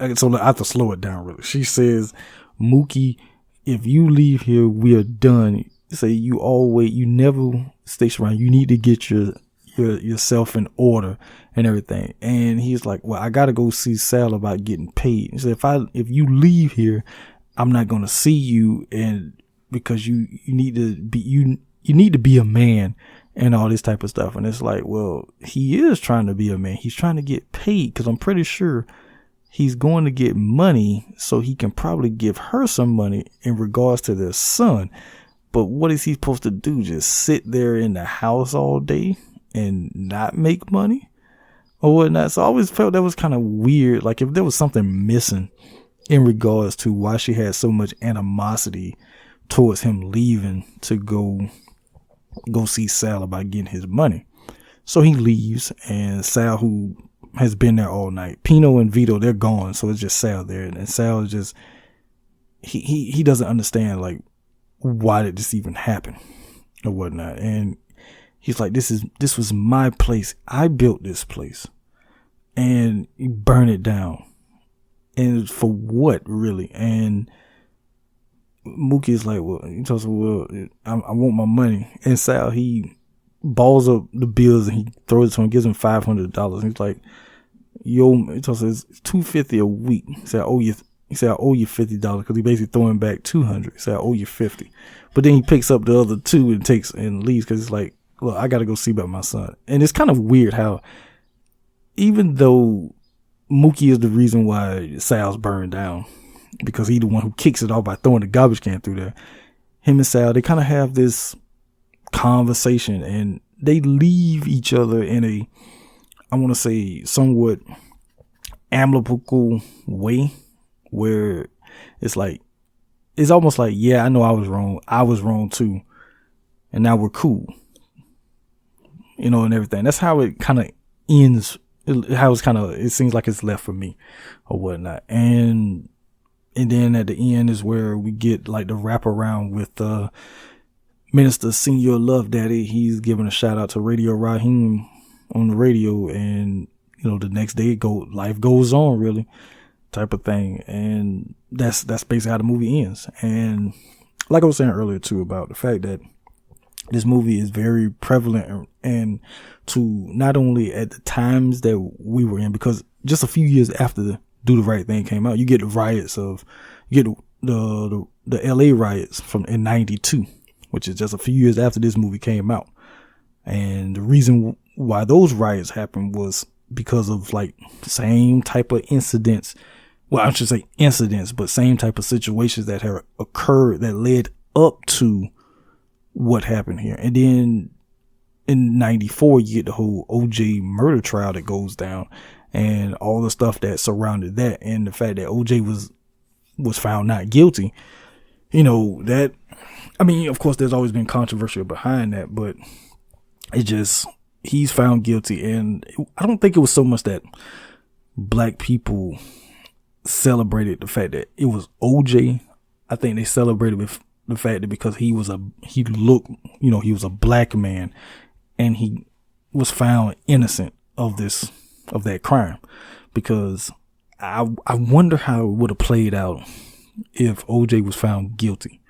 I have to slow it down really. She says, Mookie, if you leave here, we are done. Say you never stay around. You need to get yourself in order and everything. And he's like, well, I got to go see Sal about getting paid. He said, if you leave here, I'm not going to see you. And because you need to be, you need to be a man and all this type of stuff. And it's like, well, he is trying to be a man. He's trying to get paid because I'm pretty sure he's going to get money so he can probably give her some money in regards to their son. But what is he supposed to do? Just sit there in the house all day and not make money or whatnot? So I always felt that was kind of weird. Like if there was something missing in regards to why she had so much animosity towards him leaving to go see Sal about getting his money. So he leaves, and Sal, who has been there all night, Pino and Vito, they're gone. So it's just Sal there, and Sal is just, he doesn't understand like why did this even happen or whatnot. And he's like, this was my place. I built this place and burn it down. And for what really? And Mookie is like, well, he tells her, well, I want my money. And Sal, he balls up the bills and he throws it to him, gives him $500. He's like, he tells her it's $250 a week. He said, I owe you $50 because he basically throwing back $200. He said, I owe you $50. But then he picks up the other $2 and takes and leaves because it's like, look, I got to go see about my son. And it's kind of weird how even though Mookie is the reason why Sal's burned down, because he's the one who kicks it off by throwing the garbage can through there, him and Sal, they kind of have this conversation and they leave each other in a, I want to say, somewhat amicable way where it's like, it's almost like, yeah, I know I was wrong. I was wrong too. And now we're cool. And everything. That's how it kind of ends. It seems like it's left for me or whatnot. And then at the end is where we get like the wraparound with Minister Senior Love Daddy. He's giving a shout out to Radio Raheem on the radio, and the next day life goes on really type of thing. And that's basically how the movie ends. And like I was saying earlier too about the fact that this movie is very prevalent and to not only at the times that we were in, because just a few years after the Do the Right Thing came out, you get the riots the LA riots in 92, which is just a few years after this movie came out. And the reason why those riots happened was because of like same type of incidents. Well, I should say incidents, but same type of situations that have occurred that led up to what happened here. And then in 94, you get the whole OJ murder trial that goes down and all the stuff that surrounded that. And the fact that OJ was found not guilty, that, I mean, of course, there's always been controversy behind that, but he's found guilty. And I don't think it was so much that black people celebrated the fact that it was OJ. I think they celebrated with the fact that because he was a black man and he was found innocent of that crime. Because I wonder how it would have played out if OJ was found guilty.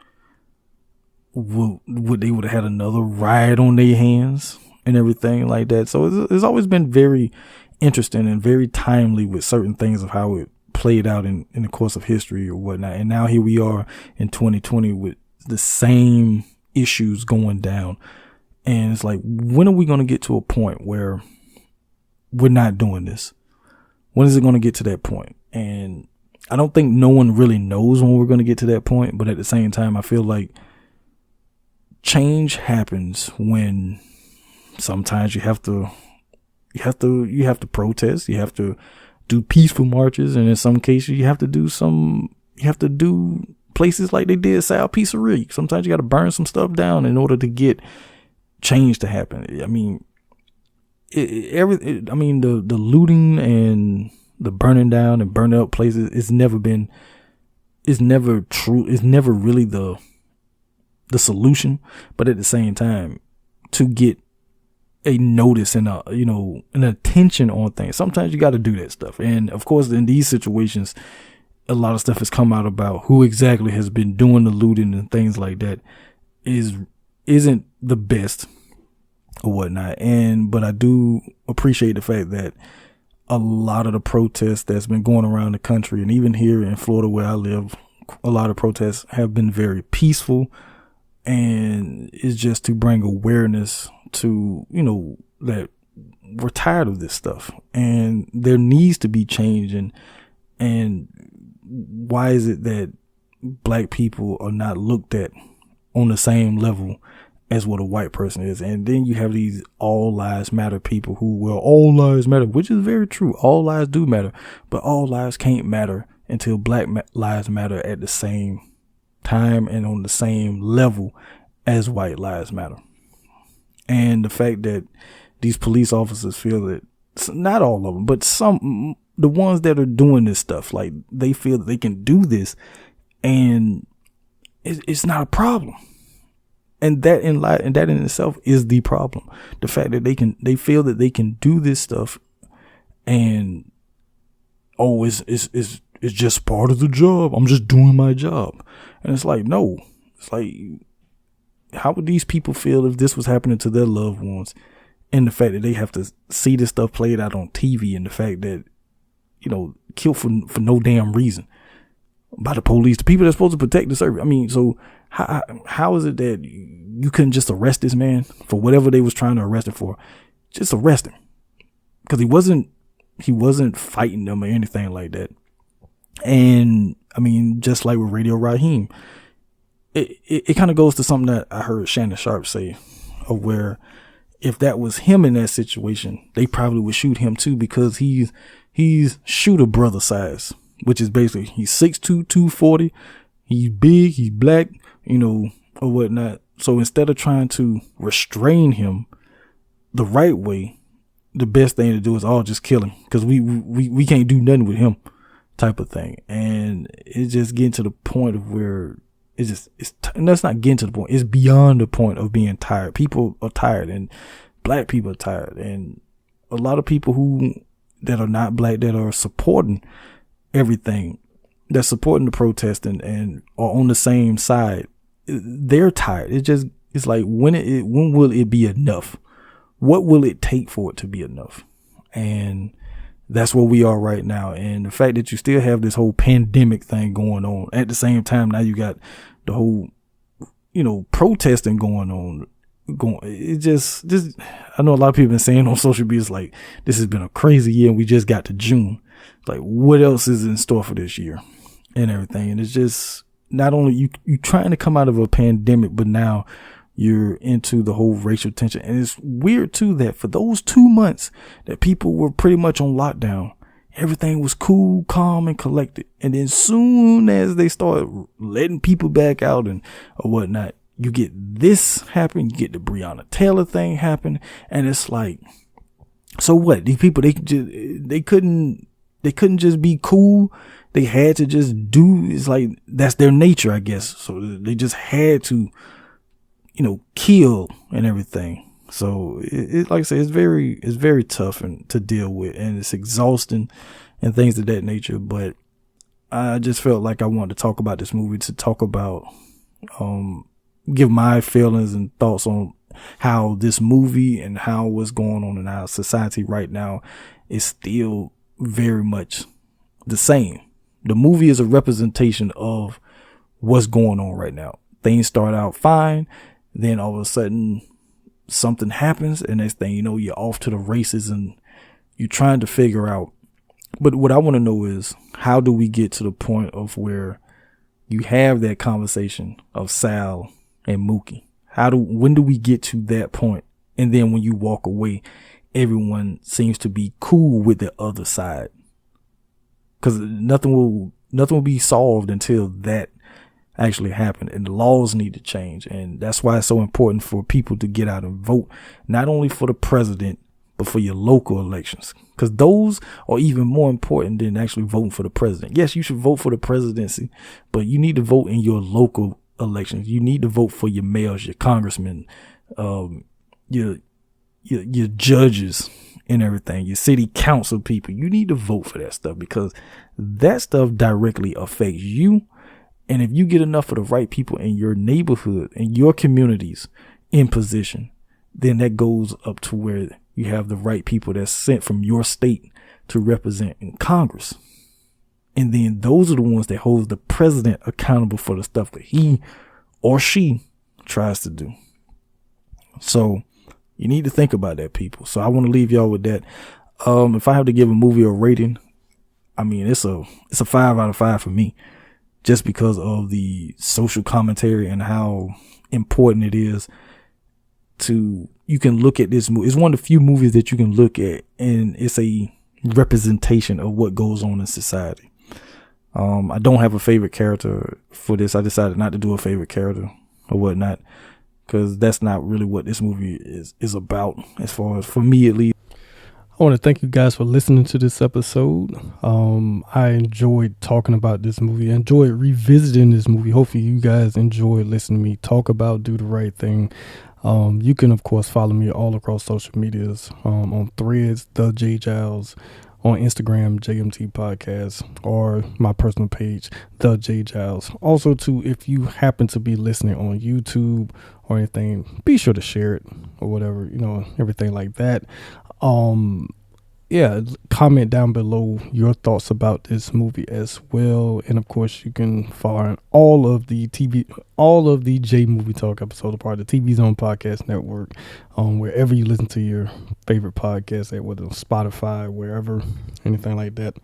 Would they would have had another riot on their hands and everything like that? So it's always been very interesting and very timely with certain things of how it played out in the course of history or whatnot. And now here we are in 2020 with the same issues going down. And it's like, when are we going to get to a point where we're not doing this? When is it going to get to that point? And I don't think no one really knows when we're going to get to that point. But at the same time, I feel like change happens when sometimes you have to protest, you have to do peaceful marches, and in some cases you have to do places like they did South Pizzeria. Sometimes you got to burn some stuff down in order to get change to happen. I mean, the looting and the burning down and burning up places is never true. It's never really the solution. But at the same time, to get a notice and an attention on things, sometimes you got to do that stuff. And of course, in these situations, a lot of stuff has come out about who exactly has been doing the looting and things like that isn't the best or whatnot. But I do appreciate the fact that a lot of the protests that's been going around the country, and even here in Florida where I live, a lot of protests have been very peaceful, and it's just to bring awareness to, that we're tired of this stuff and there needs to be change. And why is it that black people are not looked at on the same level as what a white person is? And then you have these all lives matter people who, well, all lives matter, which is very true. All lives do matter, but all lives can't matter until black lives matter at the same time and on the same level as white lives matter. And the fact that these police officers feel that, not all of them, but some, the ones that are doing this stuff, like they feel that they can do this and it's not a problem. And that in itself is the problem. The fact that they feel that they can do this stuff and, it's just part of the job. I'm just doing my job. And it's like, no, it's like, how would these people feel if this was happening to their loved ones? And the fact that they have to see this stuff played out on TV, and the fact that, killed for no damn reason by the police, the people that's supposed to protect the service. I mean, so how is it that you couldn't just arrest this man for whatever they was trying to arrest him for? Just arrest him, because he wasn't fighting them or anything like that. And I mean, just like with Radio Raheem, it kind of goes to something that I heard Shannon Sharp say, of where if that was him in that situation, they probably would shoot him too, because he's shooter brother size, which is basically he's 6'2", 240. He's big, he's black, or whatnot. So instead of trying to restrain him the right way, the best thing to do is just kill him, because we can't do nothing with him, type of thing. And it's just getting to the point of where and that's not getting to the point. It's beyond the point of being tired. People are tired, and black people are tired, and a lot of people that are not black, that are supporting everything, that's supporting the protest and are on the same side, they're tired. It's like, when will it be enough? What will it take for it to be enough? And that's where we are right now. And the fact that you still have this whole pandemic thing going on at the same time, now you got the whole, protesting going on. It just, I know a lot of people been saying on social media, it's like, this has been a crazy year and we just got to June. Like, what else is in store for this year and everything? And it's just, not only you trying to come out of a pandemic, but now you're into the whole racial tension. And it's weird too that for those 2 months that people were pretty much on lockdown, everything was cool, calm, and collected. And then soon as they start letting people back out or whatnot, you get this happen, you get the Breonna Taylor thing happen, and it's like, so what? These people, they couldn't just be cool. They had to just do, it's like, that's their nature, I guess. So they just had to, kill and everything. So it like I say, it's very tough to deal with, and it's exhausting and things of that nature. But I just felt like I wanted to talk about this movie, to talk about, give my feelings and thoughts on how this movie and how what's going on in our society right now is still very much the same. The movie is a representation of what's going on right now. Things start out fine, then all of a sudden something happens, and next thing you know, you're off to the races and you're trying to figure out. But what I want to know is, how do we get to the point of where you have that conversation of Sal and Mookie? When do we get to that point? And then when you walk away, everyone seems to be cool with the other side. Cause nothing will be solved until that actually happen, and the laws need to change. And that's why it's so important for people to get out and vote, not only for the president, but for your local elections, because those are even more important than actually voting for the president. Yes, you should vote for the presidency, but you need to vote in your local elections. You need to vote for your mayors, your congressmen, your judges and everything, your city council people. You need to vote for that stuff, because that stuff directly affects you. And if you get enough of the right people in your neighborhood and your communities in position, then that goes up to where you have the right people that's sent from your state to represent in Congress. And then those are the ones that hold the president accountable for the stuff that he or she tries to do. So you need to think about that, people. So I want to leave y'all with that. If I have to give a movie a rating, I mean, it's a 5 out of 5 for me, just because of the social commentary and how important it is you can look at this movie. It's one of the few movies that you can look at and it's a representation of what goes on in society. I don't have a favorite character for this. I decided not to do a favorite character or whatnot, because that's not really what this movie is about, as far as for me at least. I want to thank you guys for listening to this episode. I enjoyed talking about this movie. I enjoyed revisiting this movie. Hopefully you guys enjoyed listening to me talk about Do the Right Thing. You can, of course, follow me all across social medias, on Threads, The J Giles, on Instagram, JMT Podcast, or my personal page, The J Giles. Also, too, if you happen to be listening on YouTube or anything, be sure to share it or whatever, everything like that. Comment down below your thoughts about this movie as well. And of course, you can find all of the J Movie Talk episodes, part of the TV Zone Podcast Network, wherever you listen to your favorite podcast, at whether it's Spotify, wherever, anything like that.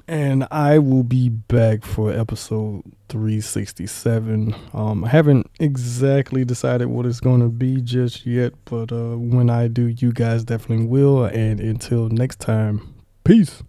And I will be back for episode 367. I haven't exactly decided what it's going to be just yet, but when I do, you guys definitely will. And until next time, peace.